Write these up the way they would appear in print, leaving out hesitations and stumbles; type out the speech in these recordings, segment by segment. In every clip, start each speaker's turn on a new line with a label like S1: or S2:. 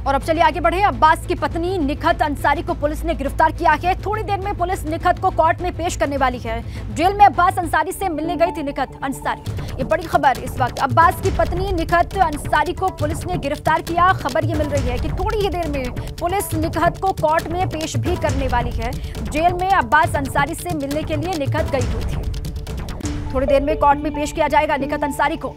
S1: और अब चलिए आगे बढ़े। अब्बास की पत्नी निखत अंसारी को पुलिस ने गिरफ्तार किया है। थोड़ी देर में पुलिस निखत को कोर्ट में पेश करने वाली है। जेल में अब्बास अंसारी से मिलने गई थी निखत अंसारी। ये बड़ी खबर इस वक्त। अब्बास की पत्नी निखत अंसारी को पुलिस ने गिरफ्तार किया। खबर ये मिल रही है कि थोड़ी ही देर में पुलिस निखत को कोर्ट में पेश भी करने वाली है। जेल में अब्बास अंसारी से मिलने के लिए निखत गई हुई थी। थोड़ी देर में कोर्ट में पेश किया जाएगा निखत अंसारी को।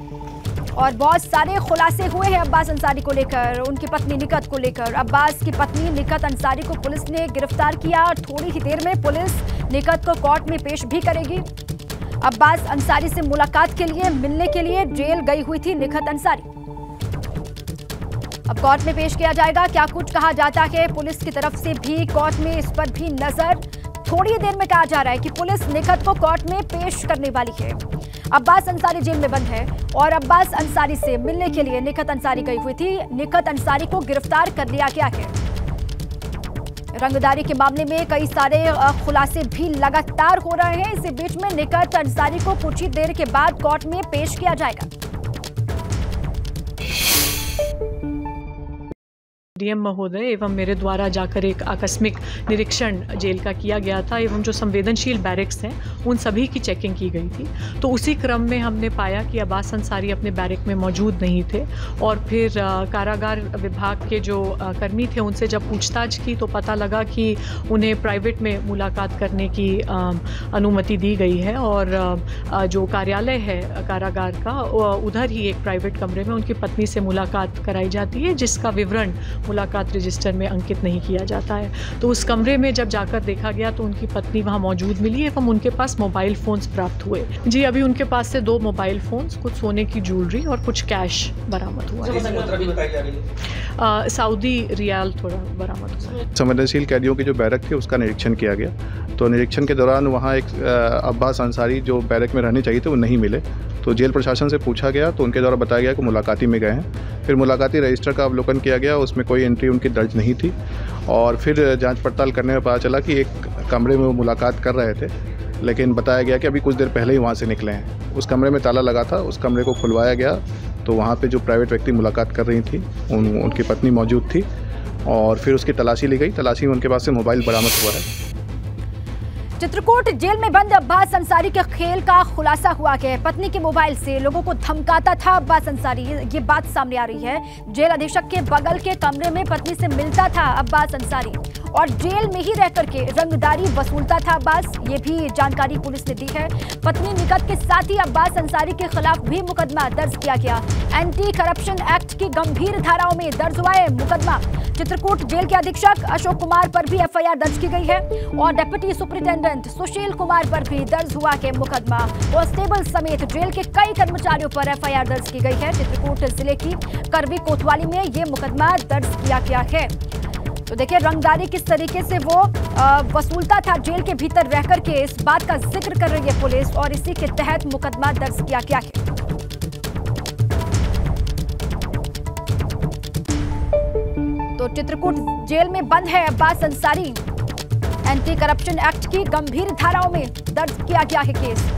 S1: और बहुत सारे खुलासे हुए हैं अब्बास अंसारी को लेकर, उनकी पत्नी निखत को लेकर। अब्बास की पत्नी निखत अंसारी को पुलिस ने गिरफ्तार किया और थोड़ी ही देर में पुलिस निखत को कोर्ट में पेश भी करेगी। अब्बास अंसारी से मुलाकात के लिए मिलने के लिए जेल गई हुई थी निखत अंसारी। अब कोर्ट में पेश किया जाएगा। क्या कुछ कहा जाता है पुलिस की तरफ से भी कोर्ट में, इस पर भी नजर। थोड़ी ही देर में कहा जा रहा है कि पुलिस निखत को कोर्ट में पेश करने वाली है। अब्बास अंसारी जेल में बंद है और अब्बास अंसारी से मिलने के लिए निखत अंसारी गई हुई थी। निखत अंसारी को गिरफ्तार कर लिया गया है। रंगदारी के मामले में कई सारे खुलासे भी लगातार हो रहे हैं। इसी बीच में निखत अंसारी को कुछ ही देर के बाद कोर्ट में पेश किया जाएगा।
S2: डीएम महोदय एवं मेरे द्वारा जाकर एक आकस्मिक निरीक्षण जेल का किया गया था एवं जो संवेदनशील बैरक्स हैं उन सभी की चेकिंग की गई थी। तो उसी क्रम में हमने पाया कि अब्बास अंसारी अपने बैरक में मौजूद नहीं थे और फिर कारागार विभाग के जो कर्मी थे उनसे जब पूछताछ की तो पता लगा कि उन्हें प्राइवेट में मुलाकात करने की अनुमति दी गई है और जो कार्यालय है कारागार का उधर ही एक प्राइवेट कमरे में उनकी पत्नी से मुलाकात कराई जाती है, जिसका विवरण मुलाकात रजिस्टर में अंकित नहीं किया जाता है। तो उस कमरे में जब जाकर देखा गया तो उनकी पत्नी वहां मौजूद मिली एवं उनके पास मोबाइल फोन्स प्राप्त हुए। जी, अभी उनके पास से 2 मोबाइल फोन्स, कुछ सोने की ज्वेलरी और कुछ कैश बरामद हुआ है। सऊदी रियाल थोड़ा बरामद हुआ।
S3: संवेदनशील कैदियों की जो बैरक थी उसका निरीक्षण किया गया। तो निरीक्षण के दौरान वहाँ एक अब्बास अंसारी जो बैरक में रहने चाहिए थे वो नहीं मिले। तो जेल प्रशासन से पूछा गया तो उनके द्वारा बताया गया कि मुलाकाती में गए हैं। फिर मुलाकाती रजिस्टर का अवलोकन किया गया, उसमें कोई एंट्री उनकी दर्ज नहीं थी। और फिर जांच पड़ताल करने में पता चला कि एक कमरे में वो मुलाकात कर रहे थे, लेकिन बताया गया कि अभी कुछ देर पहले ही वहाँ से निकले हैं। उस कमरे में ताला लगा था, उस कमरे को खुलवाया गया तो वहाँ पे जो प्राइवेट व्यक्ति मुलाकात कर रही थी उनकी पत्नी मौजूद थी और फिर उसकी तलाशी ली गई। तलाशी में उनके पास से मोबाइल बरामद हुआ है।
S1: चित्रकूट जेल में बंद अब्बास अंसारी के खेल का खुलासा हुआ है। पत्नी के मोबाइल से लोगों को धमकाता था अब्बास अंसारी, ये बात सामने आ रही है। जेल अधीक्षक के बगल के कमरे में पत्नी से मिलता था अब्बास अंसारी और जेल में ही रह करके रंगदारी वसूलता था अब्बास, ये भी जानकारी पुलिस ने दी है। पत्नी निखत के साथ ही अब्बास अंसारी के खिलाफ भी मुकदमा दर्ज किया गया। एंटी करप्शन एक्ट की गंभीर धाराओं में दर्ज हुआ है मुकदमा। चित्रकूट जेल के अधीक्षक अशोक कुमार पर भी एफआईआर दर्ज की गई है और डिप्टी सुपरिटेंडेंट सुशील कुमार पर भी दर्ज हुआ है मुकदमा। कांस्टेबल समेत जेल के कई कर्मचारियों पर एफआईआर दर्ज की गई है। चित्रकूट जिले की करवी कोतवाली में ये मुकदमा दर्ज किया गया है। तो देखिए रंगदारी किस तरीके से वो वसूलता था जेल के भीतर रह करके, इस बात का जिक्र कर रही है पुलिस और इसी के तहत मुकदमा दर्ज किया गया है। तो चित्रकूट जेल में बंद है Abbas Ansari. Anti corruption act की गंभीर धाराओं में दर्ज किया गया है केस।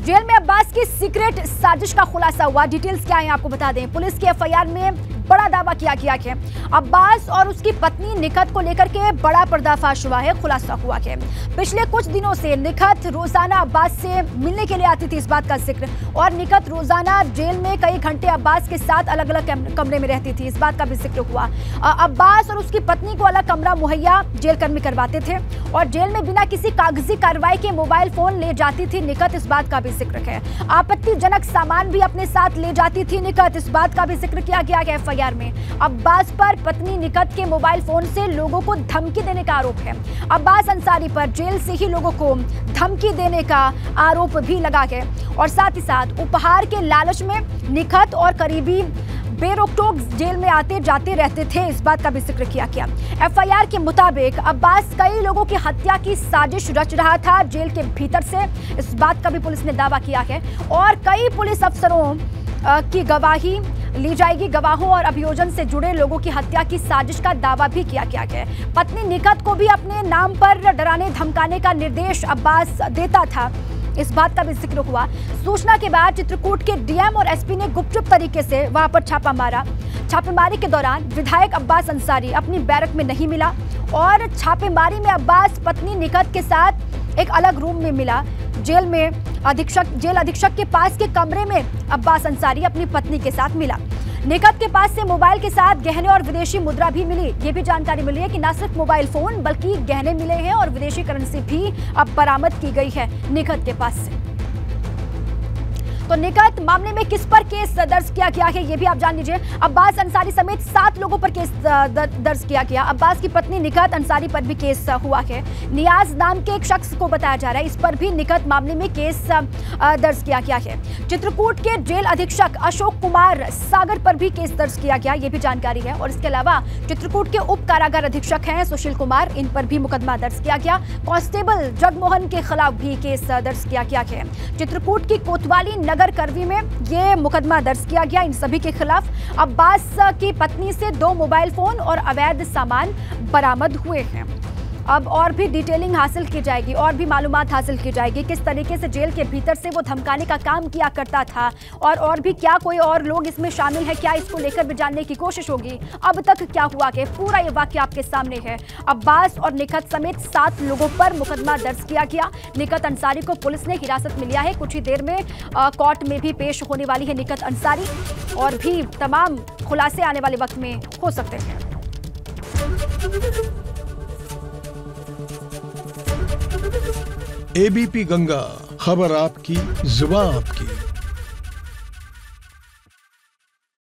S1: जेल में अब्बास की सीक्रेट साजिश का खुलासा हुआ। डिटेल्स क्या है आपको बता दें। पुलिस की एफआईआर में बड़ा दावा किया गया है। अब्बास और उसकी पत्नी निखत को लेकर के बड़ा पर्दाफाश हुआ है, खुलासा हुआ है। पिछले कुछ दिनों से निखत रोजाना अब्बास से मिलने के लिए आती थी, इस बात का जिक्र। और निखत रोजाना जेल में कई घंटे अब्बास के साथ अलग अलग कमरे में रहती थी, इस बात का भी जिक्र हुआ। अब्बास और उसकी पत्नी को अलग कमरा मुहैया जेल कर्मी करवाते थे और जेल में बिना किसी कागजी कार्रवाई के मोबाइल फोन ले जाती थी निखत, इस बात का भी जिक्र है। आपत्तिजनक सामान भी अपने साथ ले जाती थी निखत, इस बात का भी जिक्र किया गया है एफआईआर में। अब्बास पर पत्नी निखत के मोबाइल फोन से लोगों को धमकी देने का आरोप है। अब्बास अंसारी पर जेल से ही लोगों को धमकी देने का आरोप भी लगा है और साथ ही साथ उपहार के लालच में निखत और करीबी बेरोक-टोक जेल में आते जाते रहते थे, इस बात का भी जिक्र किया गया। एफआईआर के मुताबिक अब्बास कई लोगों की हत्या की साजिश रच रहा था जेल के भीतर से, इस बात का भी पुलिस ने दावा किया है और कई पुलिस अफसरों की गवाही ली जाएगी। गवाहों और अभियोजन से जुड़े लोगों की हत्या की साजिश का दावा भी किया गया है। पत्नी निखत को भी अपने नाम पर डराने धमकाने का निर्देश अब्बास देता था इस बात का भी जिक्र हुआ। सूचना के बाद चित्रकूट के डीएम और एसपी ने गुपचुप तरीके से वहां पर छापा मारा। छापेमारी के दौरान विधायक अब्बास अंसारी अपनी बैरक में नहीं मिला और छापेमारी में अब्बास पत्नी निकत के साथ एक अलग रूम में मिला। जेल अधीक्षक के पास के कमरे में अब्बास अंसारी अपनी पत्नी के साथ मिला। निकत के पास से मोबाइल के साथ गहने और विदेशी मुद्रा भी मिली। ये भी जानकारी मिली है कि न सिर्फ मोबाइल फोन बल्कि गहने मिले हैं और विदेशी करेंसी भी अब बरामद की गई है निकत के पास से। तो निकत मामले में किस पर केस दर्ज किया गया है ये भी आप जान लीजिए। अब्बास अंसारी समेत 7 लोगों पर केस दर्ज किया गया। अब्बास की पत्नी निकत अंसारी पर भी केस हुआ है। नियाज नाम के एक शख्स को बताया जा रहा है, इस पर भी निकत मामले में केस दर्ज किया गया है। चित्रकूट के जेल अधीक्षक अशोक कुमार सागर पर भी केस दर्ज किया गया, ये भी जानकारी है। और इसके अलावा चित्रकूट के उप कारागार अधीक्षक हैं सुशील कुमार, इन पर भी मुकदमा दर्ज किया गया। कांस्टेबल जगमोहन के खिलाफ भी केस दर्ज किया गया है। चित्रकूट की कोतवाली नगर करवी में ये मुकदमा दर्ज किया गया इन सभी के खिलाफ। अब्बास की पत्नी से 2 मोबाइल फोन और अवैध सामान बरामद हुए हैं। अब और भी डिटेलिंग हासिल की जाएगी और भी मालूमात हासिल की जाएगी किस तरीके से जेल के भीतर से वो धमकाने का काम किया करता था और भी क्या कोई और लोग इसमें शामिल है क्या, इसको लेकर भी जानने की कोशिश होगी। अब तक क्या हुआ कि पूरा ये वाकया आपके सामने है। अब्बास और निकत समेत 7 लोगों पर मुकदमा दर्ज किया गया। निकत अंसारी को पुलिस ने हिरासत में लिया है। कुछ ही देर में कोर्ट में भी पेश होने वाली है निकत अंसारी और भी तमाम खुलासे आने वाले वक्त में हो सकते हैं।
S4: एबीपी गंगा, खबर आपकी, जुबान आपकी।